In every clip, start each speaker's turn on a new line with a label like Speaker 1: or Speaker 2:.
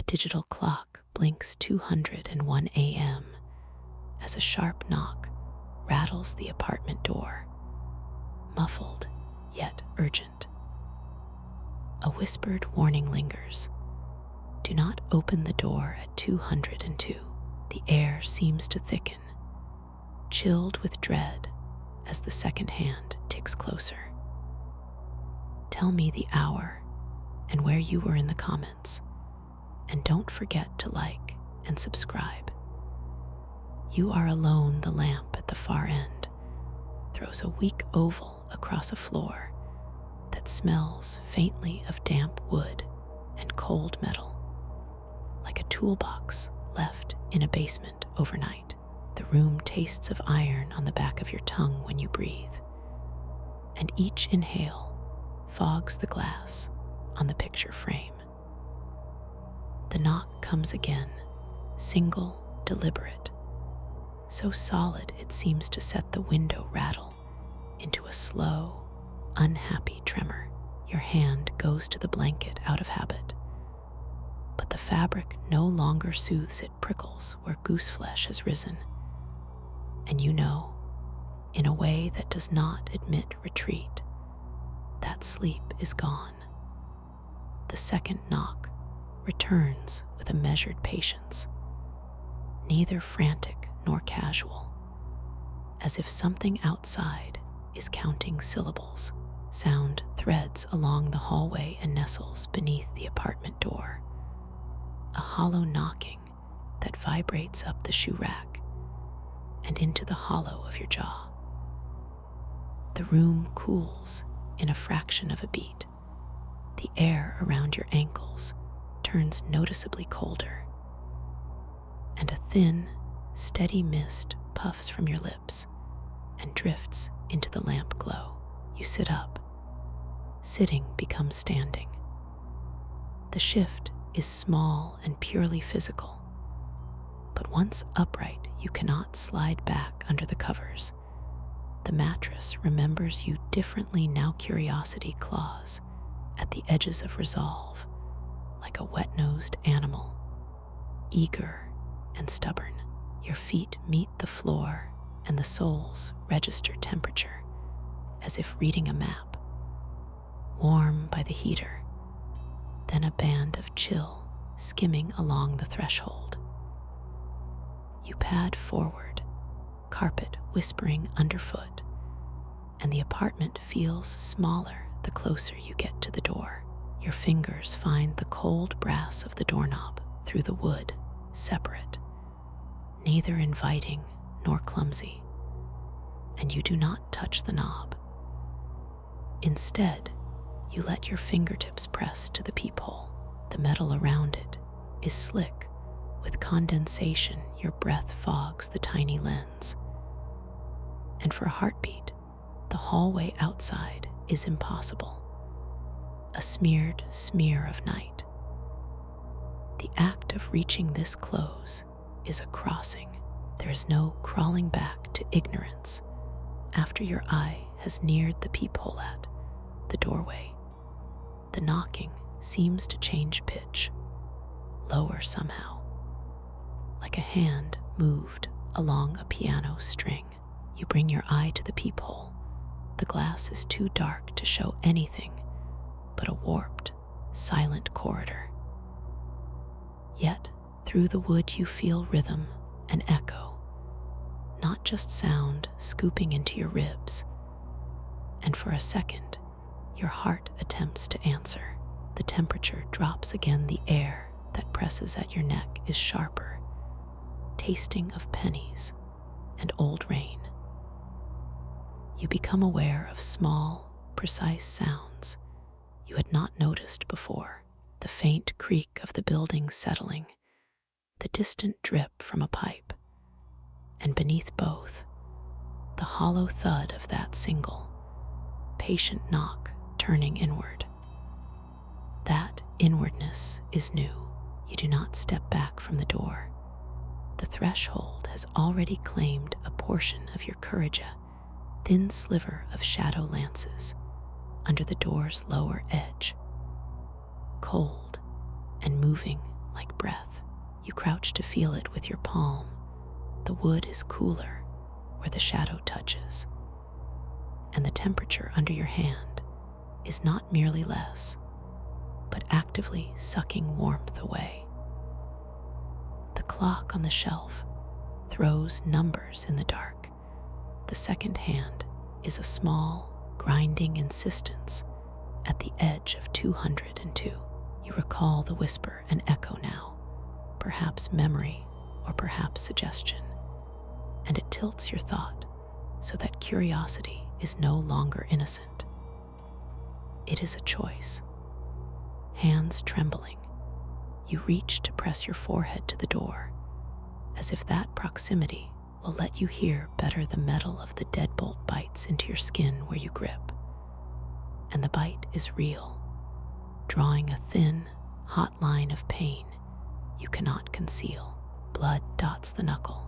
Speaker 1: digital clock blinks 201 a.m. as a sharp knock rattles the apartment door, muffled yet urgent. A whispered warning lingers. Do not open the door at 202. The air seems to thicken, chilled with dread as the second hand ticks closer. Tell me the hour and where you were in the comments, and don't forget to like and subscribe. You are alone. The lamp at the far end throws a weak oval across a floor that smells faintly of damp wood and cold metal, like a toolbox left in a basement overnight. The room tastes of iron on the back of your tongue when you breathe, and each inhale fogs the glass on the picture frame. The knock comes again, single, deliberate, so solid it seems to set the window rattle into a slow, unhappy tremor. Your hand goes to the blanket out of habit, but the fabric no longer soothes. It prickles where goose flesh has risen, and you know, in a way that does not admit retreat, that sleep is gone. The second knock returns with a measured patience, neither frantic nor casual, as if something outside is counting syllables. Sound threads along the hallway and nestles beneath the apartment door, a hollow knocking that vibrates up the shoe rack and into the hollow of your jaw. The room cools in a fraction of a beat. The air around your ankles turns noticeably colder, and a thin, steady mist puffs from your lips and drifts into the lamp glow. You sit up. Sitting becomes standing. The shift is small and purely physical, but once upright, you cannot slide back under the covers. The mattress remembers you differently now. Curiosity claws at the edges of resolve, like a wet-nosed animal, eager and stubborn. Your feet meet the floor, and the soles register temperature, as if reading a map. Warm by the heater, then a band of chill skimming along the threshold. You pad forward, carpet whispering underfoot, and the apartment feels smaller the closer you get to the door. Your fingers find the cold brass of the doorknob through the wood, separate, neither inviting nor clumsy, and you do not touch the knob. Instead, you let your fingertips press to the peephole. The metal around it is slick with condensation. Your breath fogs the tiny lens, and for a heartbeat, the hallway outside is impossible, a smeared smear of night. The act of reaching this close is a crossing. There is no crawling back to ignorance after your eye has neared the peephole at the doorway. The knocking seems to change pitch, lower somehow, like a hand moved along a piano string. You bring your eye to the peephole. The glass is too dark to show anything but a warped, silent corridor. Yet, through the wood you feel rhythm and echo, not just sound scooping into your ribs. And for a second, your heart attempts to answer. The temperature drops again. The air that presses at your neck is sharper, tasting of pennies and old rain. You become aware of small, precise sounds you had not noticed before. The faint creak of the building settling, the distant drip from a pipe, and beneath both, the hollow thud of that single, patient knock turning inward. That inwardness is new. You do not step back from the door. The threshold has already claimed a portion of your courage. A thin sliver of shadow lances under the door's lower edge, cold and moving like breath. You crouch to feel it with your palm. The wood is cooler where the shadow touches, and the temperature under your hand is not merely less, but actively sucking warmth away. The clock on the shelf throws numbers in the dark. The second hand is a small, grinding insistence at the edge of 202. You recall the whisper and echo now, perhaps memory or perhaps suggestion, and it tilts your thought so that curiosity is no longer innocent. It is a choice. Hands trembling, you reach to press your forehead to the door, as if that proximity will let you hear better the metal of the deadbolt bites into your skin where you grip. And the bite is real, drawing a thin, hot line of pain you cannot conceal. Blood dots the knuckle.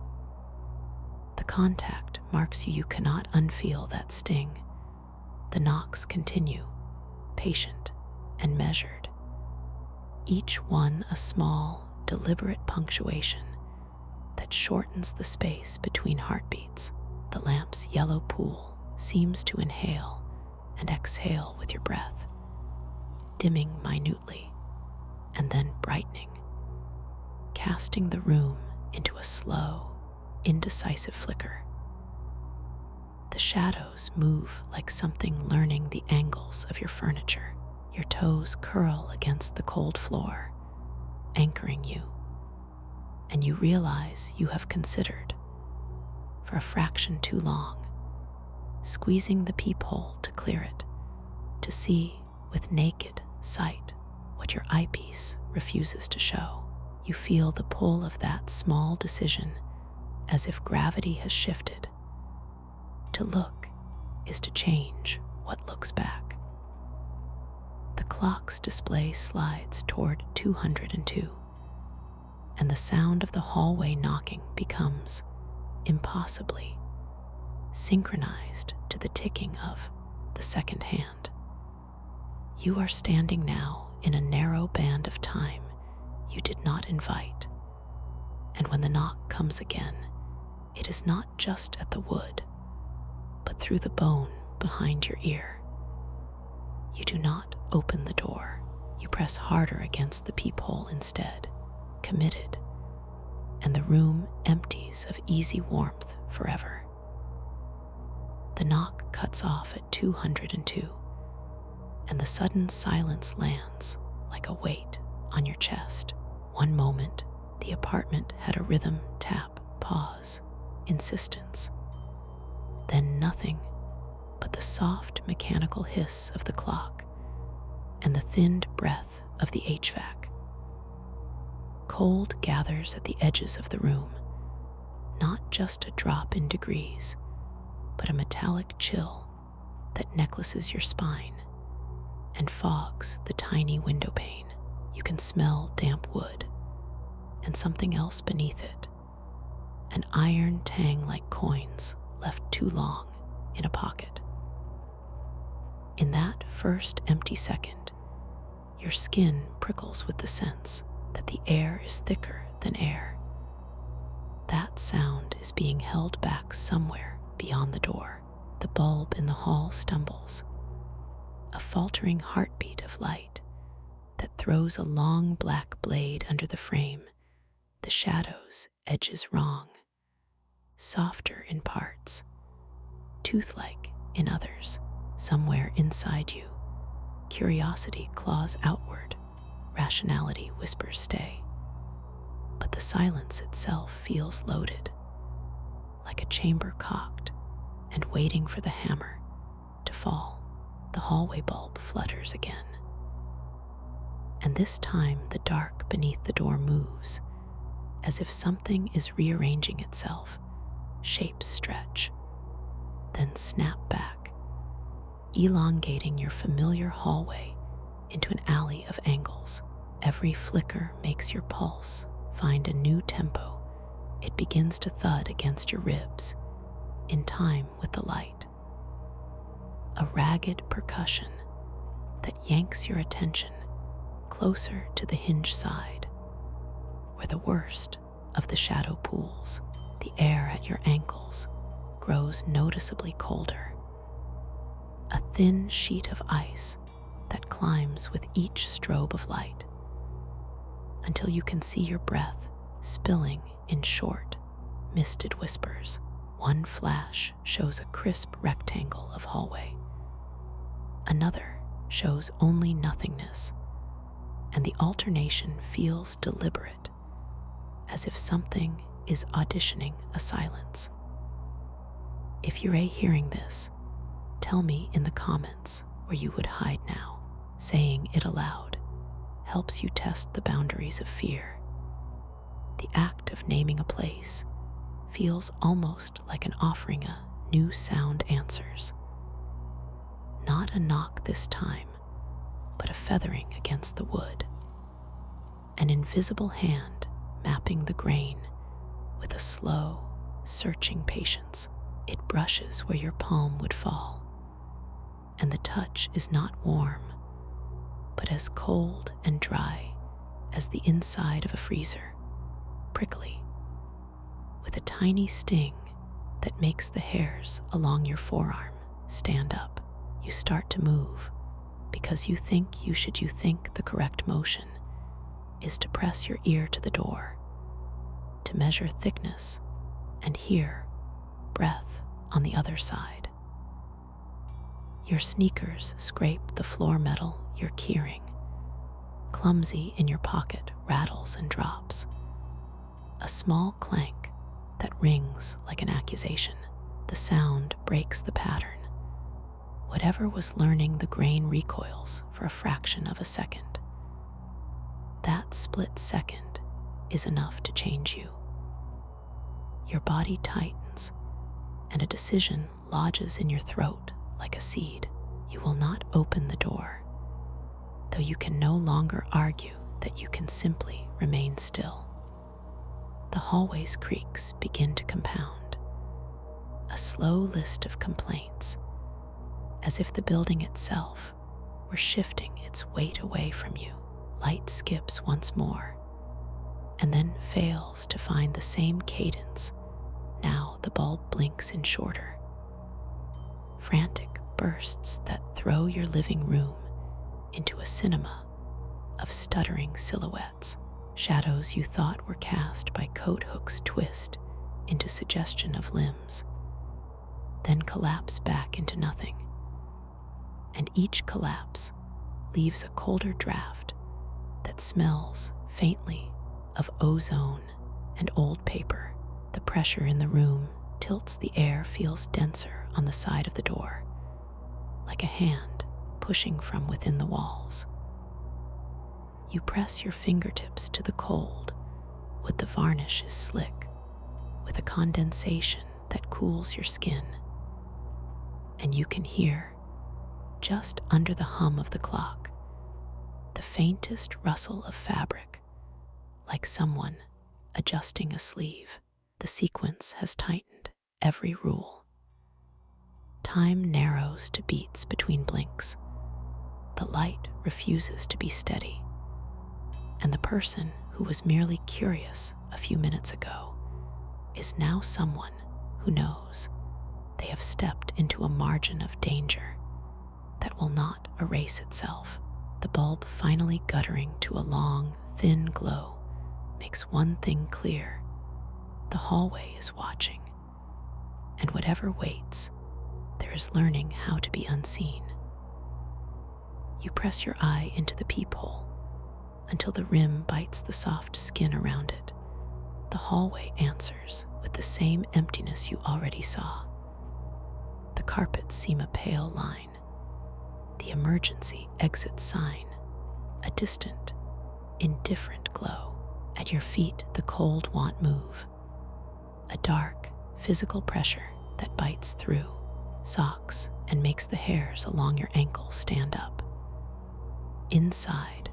Speaker 1: The contact marks you cannot unfeel that sting. The knocks continue, patient and measured, each one a small, deliberate punctuation that shortens the space between heartbeats. The lamp's yellow pool seems to inhale and exhale with your breath, dimming minutely and then brightening, casting the room into a slow, indecisive flicker. The shadows move like something learning the angles of your furniture. Your toes curl against the cold floor, anchoring you, and you realize you have considered, for a fraction too long, squeezing the peephole to clear it, to see with naked sight what your eyepiece refuses to show. You feel the pull of that small decision, as if gravity has shifted. To look is to change what looks back. The clock's display slides toward 202, and the sound of the hallway knocking becomes, impossibly, synchronized to the ticking of the second hand. You are standing now in a narrow band of time you did not invite, and when the knock comes again, it is not just at the wood, but through the bone behind your ear. You do not open the door. You press harder against the peephole instead, committed, and the room empties of easy warmth forever. The knock cuts off at 202, and the sudden silence lands like a weight on your chest. One moment, the apartment had a rhythm, tap, pause, insistence. Then nothing but the soft mechanical hiss of the clock and the thinned breath of the HVAC. Cold gathers at the edges of the room, not just a drop in degrees, but a metallic chill that necklaces your spine and fogs the tiny window pane. You can smell damp wood and something else beneath it, an iron tang like coins left too long in a pocket. In that first empty second, your skin prickles with the sense that the air is thicker than air. That sound is being held back somewhere beyond the door. The bulb in the hall stumbles, a faltering heartbeat of light that throws a long black blade under the frame. The shadows edges wrong, softer in parts, tooth-like in others. Somewhere inside you, curiosity claws outward, rationality whispers stay. But the silence itself feels loaded, like a chamber cocked and waiting for the hammer to fall. The hallway bulb flutters again, and this time the dark beneath the door moves, as if something is rearranging itself. Shapes stretch, then snap back, elongating your familiar hallway into an alley of angles. Every flicker makes your pulse find a new tempo. It begins to thud against your ribs, in time with the light. A ragged percussion that yanks your attention closer to the hinge side, where the worst of the shadow pools. The air at your ankles grows noticeably colder, a thin sheet of ice that climbs with each strobe of light, until you can see your breath spilling in short, misted whispers. One flash shows a crisp rectangle of hallway. Another shows only nothingness, and the alternation feels deliberate, as if something is auditioning a silence. If you're hearing this, tell me in the comments where you would hide now. Saying it aloud helps you test the boundaries of fear. The act of naming a place feels almost like an offering a new sound answers. Not a knock this time, but a feathering against the wood. An invisible hand mapping the grain with a slow, searching patience. It brushes where your palm would fall, and the touch is not warm, but as cold and dry as the inside of a freezer, prickly, with a tiny sting that makes the hairs along your forearm stand up. You start to move because you think the correct motion is to press your ear to the door, to measure thickness and hear breath on the other side. Your sneakers scrape the floor metal you're keying. Clumsy in your pocket rattles and drops. A small clank that rings like an accusation. The sound breaks the pattern. Whatever was learning the grain recoils for a fraction of a second. That split second is enough to change you. Your body tightens, and a decision lodges in your throat like a seed. You will not open the door, though you can no longer argue that you can simply remain still. The hallway's creaks begin to compound, a slow list of complaints, as if the building itself were shifting its weight away from you. Light skips once more, and then fails to find the same cadence. Now the bulb blinks in shorter, frantic bursts that throw your living room into a cinema of stuttering silhouettes. Shadows you thought were cast by coat hooks twist into suggestion of limbs, then collapse back into nothing. And each collapse leaves a colder draft that smells faintly of ozone and old paper. The pressure in the room tilts. The air feels denser on the side of the door, like a hand pushing from within the walls. You press your fingertips to the cold. Wood the varnish is slick, with a condensation that cools your skin. And you can hear, just under the hum of the clock, the faintest rustle of fabric, like someone adjusting a sleeve. The sequence has tightened every rule. Time narrows to beats between blinks. The light refuses to be steady. And the person who was merely curious a few minutes ago is now someone who knows they have stepped into a margin of danger that will not erase itself. The bulb finally guttering to a long, thin glow makes one thing clear. The hallway is watching, and whatever waits, there is learning how to be unseen. You press your eye into the peephole until the rim bites the soft skin around it. The hallway answers with the same emptiness you already saw. The carpets seem a pale line, the emergency exit sign, a distant, indifferent glow. At your feet, the cold won't move. A dark, physical pressure that bites through socks and makes the hairs along your ankle stand up. Inside,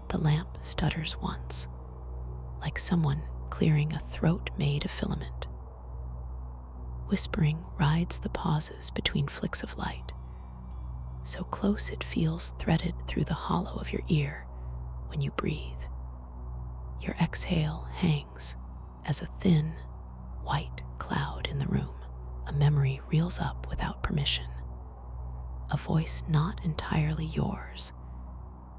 Speaker 1: the lamp stutters once, like someone clearing a throat made of filament. Whispering rides the pauses between flicks of light, so close it feels threaded through the hollow of your ear when you breathe. Your exhale hangs as a thin, white cloud in the room. A memory reels up without permission. A voice not entirely yours,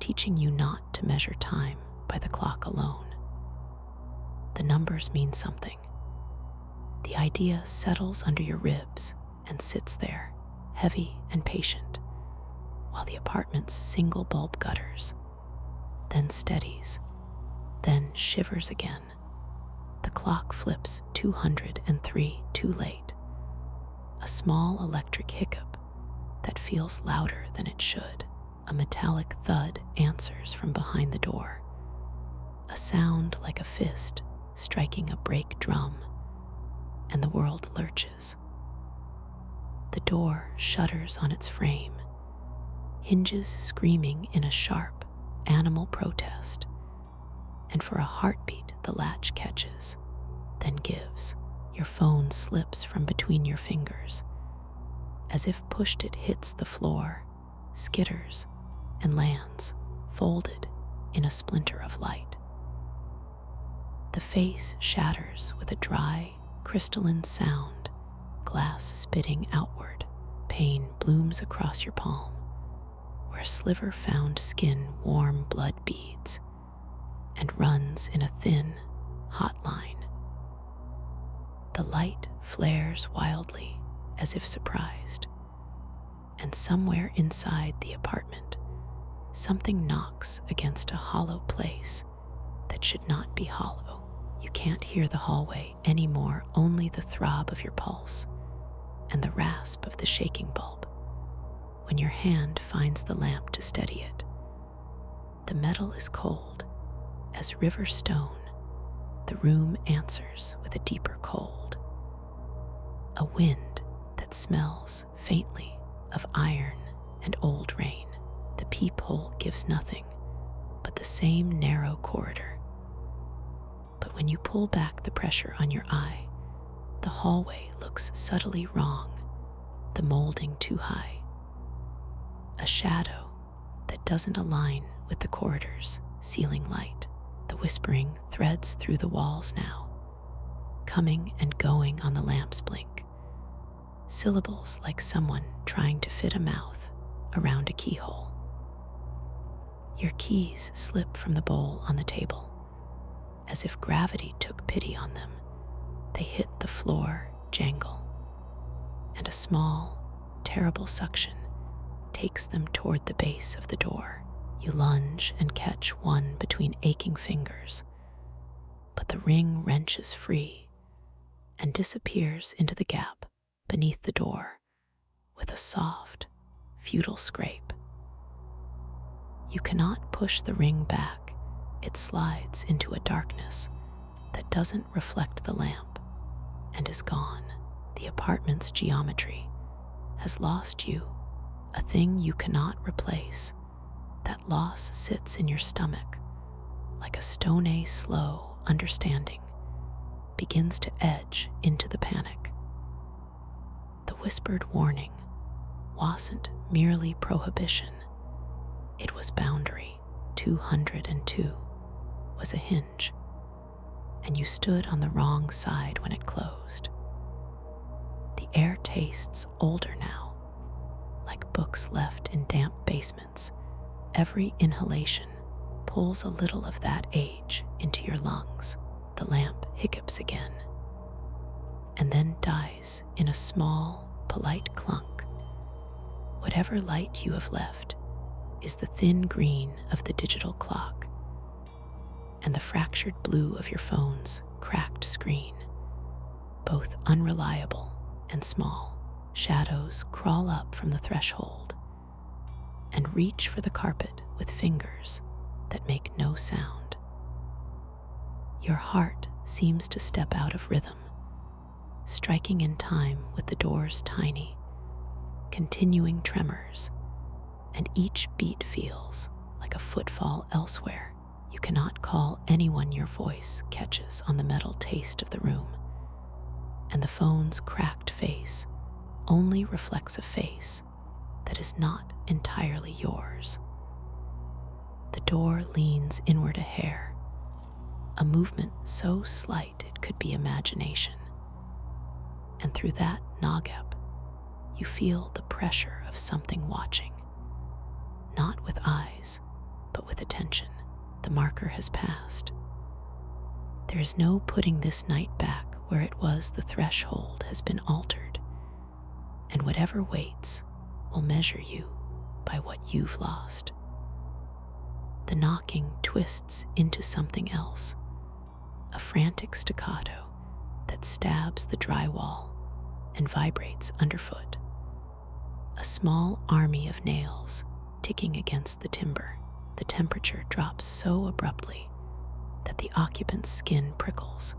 Speaker 1: teaching you not to measure time by the clock alone. The numbers mean something. The idea settles under your ribs and sits there, heavy and patient, while the apartment's single bulb gutters, then steadies, then shivers again. The clock flips 203 too late. A small electric hiccup that feels louder than it should. A metallic thud answers from behind the door. A sound like a fist striking a brake drum, and the world lurches. The door shudders on its frame, hinges screaming in a sharp, animal protest, and for a heartbeat the latch catches, then gives. Your phone slips from between your fingers. As if pushed, it hits the floor, skitters, and lands, folded in a splinter of light. The face shatters with a dry, crystalline sound, glass spitting outward. Pain blooms across your palm, where a sliver found skin warm blood beads and runs in a thin, hot line. The light flares wildly, as if surprised, and somewhere inside the apartment, something knocks against a hollow place that should not be hollow. You can't hear the hallway anymore, only the throb of your pulse and the rasp of the shaking bulb when your hand finds the lamp to steady it. The metal is cold as river stone. The room answers with a deeper cold. A wind that smells faintly of iron and old rain. The peephole gives nothing but the same narrow corridor. But when you pull back the pressure on your eye, the hallway looks subtly wrong, the molding too high. A shadow that doesn't align with the corridor's ceiling light. The whispering threads through the walls now, coming and going on the lamp's blink. Syllables like someone trying to fit a mouth around a keyhole. Your keys slip from the bowl on the table. As if gravity took pity on them, they hit the floor, jangle, and a small, terrible suction takes them toward the base of the door. You lunge and catch one between aching fingers, but the ring wrenches free and disappears into the gap beneath the door with a soft, futile scrape. You cannot push the ring back. It slides into a darkness that doesn't reflect the lamp and is gone. The apartment's geometry has lost you, a thing you cannot replace. That loss sits in your stomach like a stone slow understanding begins to edge into the panic. The whispered warning wasn't merely prohibition. It was boundary. 202 was a hinge, and you stood on the wrong side when it closed. The air tastes older now, like books left in damp basements. Every inhalation pulls a little of that age into your lungs. The lamp hiccups again, and then dies in a small, polite clunk. Whatever light you have left is the thin green of the digital clock and the fractured blue of your phone's cracked screen, both unreliable and small. Shadows crawl up from the threshold and reach for the carpet with fingers that make no sound. Your heart seems to step out of rhythm, striking in time with the door's tiny, continuing tremors, and each beat feels like a footfall elsewhere. You cannot call anyone. Your voice catches on the metal taste of the room, and the phone's cracked face only reflects a face that is not entirely yours. The door leans inward a hair, a movement so slight it could be imagination. And through that nagep, you feel the pressure of something watching, not with eyes, but with attention. The marker has passed. There is no putting this night back where it was. The threshold has been altered, and whatever waits will measure you by what you've lost. The knocking twists into something else, a frantic staccato that stabs the drywall and vibrates underfoot. A small army of nails ticking against the timber. The temperature drops so abruptly that the occupant's skin prickles,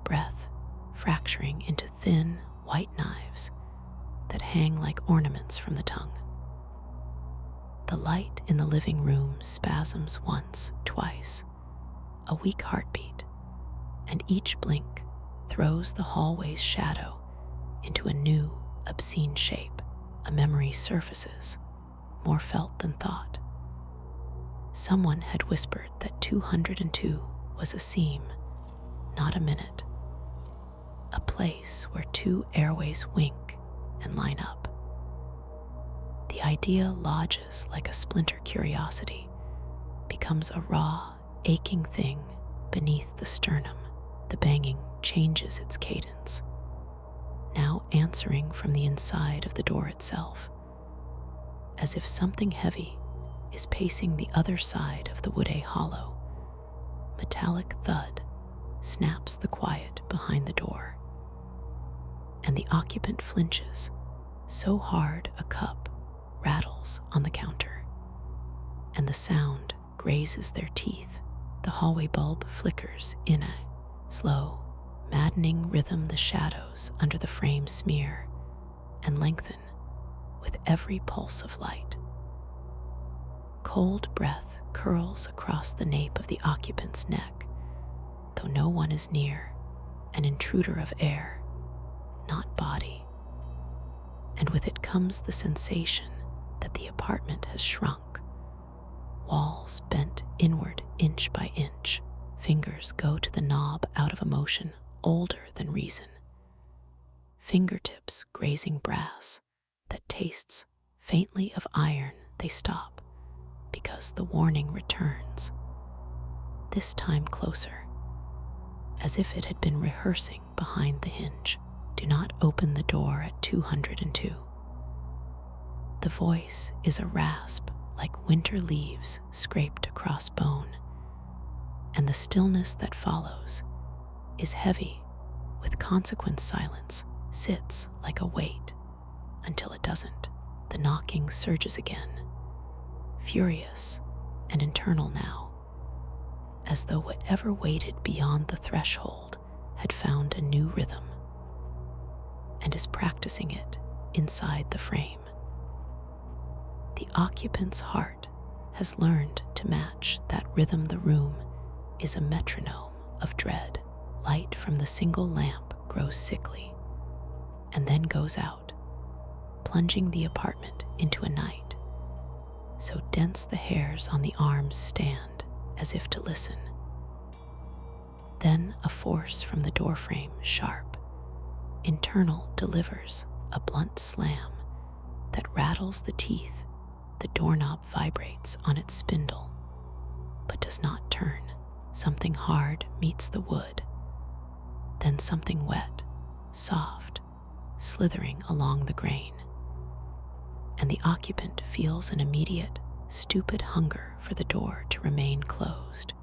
Speaker 1: breath fracturing into thin, white knives that hang like ornaments from the tongue. The light in the living room spasms once, twice, a weak heartbeat, and each blink throws the hallway's shadow into a new, obscene shape. A memory surfaces, more felt than thought. Someone had whispered that 202 was a seam, not a minute. A place where two airways wink and line up. The idea lodges like a splinter curiosity, becomes a raw, aching thing beneath the sternum. The banging changes its cadence, now answering from the inside of the door itself, as if something heavy is pacing the other side of the wood. A hollow, metallic thud snaps the quiet behind the door, and the occupant flinches so hard a cup rattles on the counter, and the sound grazes their teeth. The hallway bulb flickers in a slow, maddening rhythm. The shadows under the frame smear and lengthen with every pulse of light. Cold breath curls across the nape of the occupant's neck, though no one is near, an intruder of air, not body. And with it comes the sensation that the apartment has shrunk, walls bent inward inch by inch. Fingers go to the knob out of emotion older than reason. Fingertips grazing brass that tastes faintly of iron. They stop because the warning returns, this time closer, as if it had been rehearsing behind the hinge. Do not open the door at 202. The voice is a rasp like winter leaves scraped across bone, and the stillness that follows is heavy with consequent. Silence sits like a weight until it doesn't. The knocking surges again, furious and internal now, as though whatever waited beyond the threshold had found a new rhythm and is practicing it inside the frame. The occupant's heart has learned to match that rhythm. The room is a metronome of dread. Light from the single lamp grows sickly and then goes out, plunging the apartment into a night so dense the hairs on the arms stand as if to listen. Then a force from the doorframe, sharp, internal, delivers a blunt slam that rattles the teeth. The doorknob vibrates on its spindle, but does not turn. Something hard meets the wood, then something wet, soft, slithering along the grain, and the occupant feels an immediate, stupid hunger for the door to remain closed,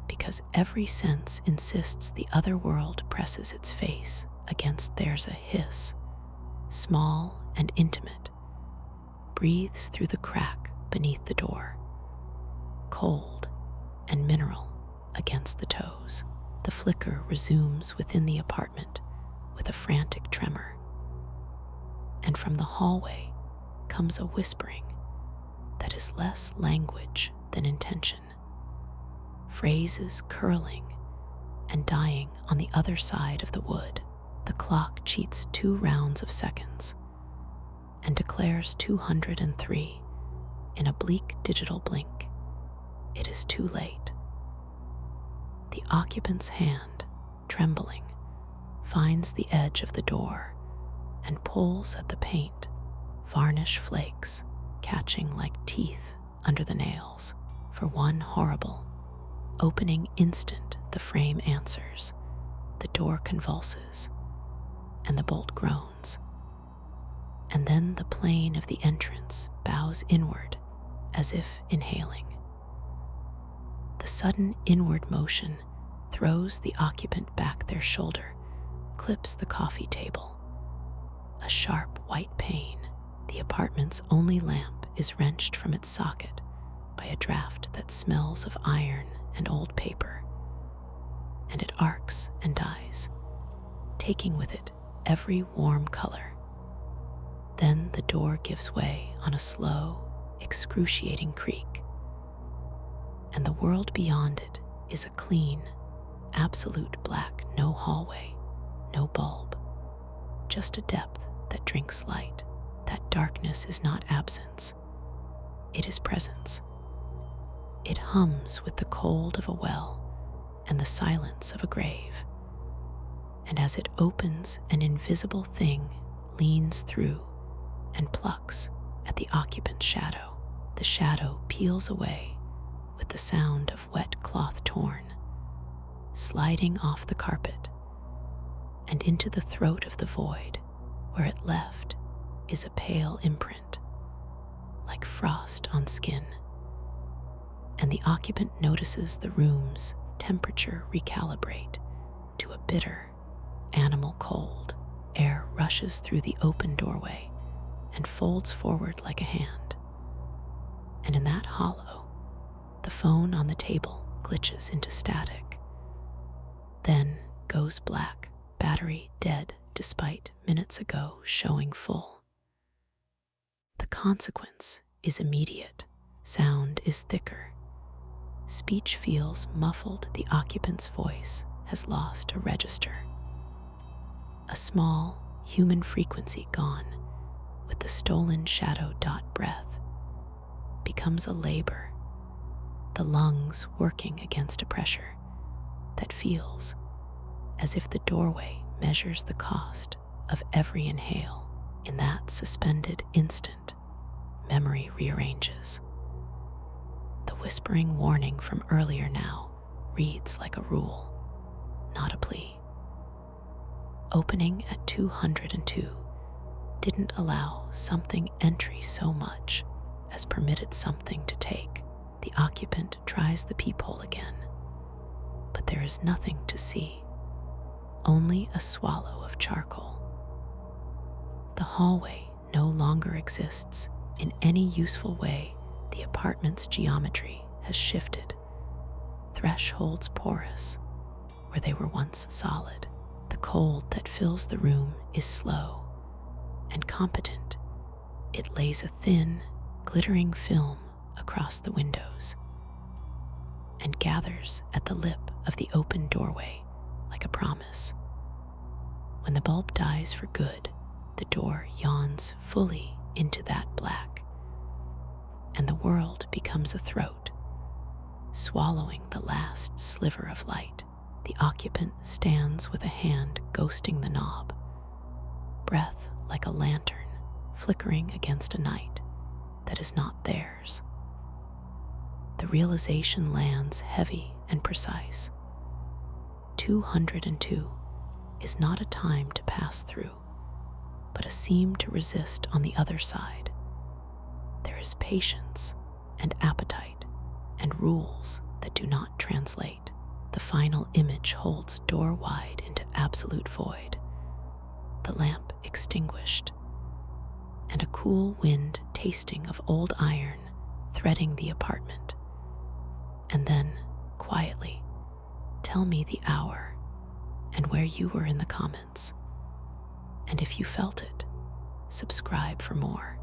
Speaker 1: because every sense insists the other world presses its face against theirs. A hiss, small and intimate, breathes through the crack beneath the door, cold and mineral against the toes. The flicker resumes within the apartment with a frantic tremor, and from the hallway comes a whispering that is less language than intention, phrases curling and dying on the other side of the wood. The clock cheats 2 rounds of seconds and declares 203 in a bleak digital blink. It is too late. The occupant's hand, trembling, finds the edge of the door and pulls at the paint, varnish flakes catching like teeth under the nails. For one horrible, opening instant, the frame answers, the door convulses, and the bolt groans. And then the plane of the entrance bows inward as if inhaling. The sudden inward motion throws the occupant back their shoulder, clips the coffee table. A sharp white pain, the apartment's only lamp, is wrenched from its socket by a draft that smells of iron and old paper, and it arcs and dies, taking with it every warm color. Then the door gives way on a slow, excruciating creak, and the world beyond it is a clean, absolute black, no hallway, no bulb, just a depth that drinks light. That darkness is not absence, it is presence. It hums with the cold of a well and the silence of a grave. And as it opens, an invisible thing leans through and plucks at the occupant's shadow. The shadow peels away with the sound of wet cloth torn, sliding off the carpet, and into the throat of the void where it left is a pale imprint, like frost on skin. And the occupant notices the room's temperature recalibrate to a bitter, animal cold. Air rushes through the open doorway and folds forward like a hand. And in that hollow, the phone on the table glitches into static, then goes black, battery dead despite minutes ago showing full. The consequence is immediate. Sound is thicker. Speech feels muffled. The occupant's voice has lost a register. A small human frequency gone with the stolen shadow. Breath becomes a labor, the lungs working against a pressure that feels as if the doorway measures the cost of every inhale. In that suspended instant, memory rearranges. The whispering warning from earlier now reads like a rule, not a plea. Opening at 202 didn't allow something entry so much as permitted something to take. The occupant tries the peephole again, but there is nothing to see, only a swallow of charcoal. The hallway no longer exists in any useful way. The apartment's geometry has shifted, thresholds porous where they were once solid. The cold that fills the room is slow and competent. It lays a thin, glittering film across the windows and gathers at the lip of the open doorway like a promise. When the bulb dies for good, the door yawns fully into that black, and the world becomes a throat, swallowing the last sliver of light. The occupant stands with a hand ghosting the knob, breath like a lantern flickering against a night that is not theirs. The realization lands heavy and precise. 202 is not a time to pass through, but a seam to resist on the other side. There is patience and appetite and rules that do not translate. The final image holds door wide into absolute void, the lamp extinguished, and a cool wind tasting of old iron threading the apartment. And then, quietly, tell me the hour and where you were in the comments. And if you felt it, subscribe for more.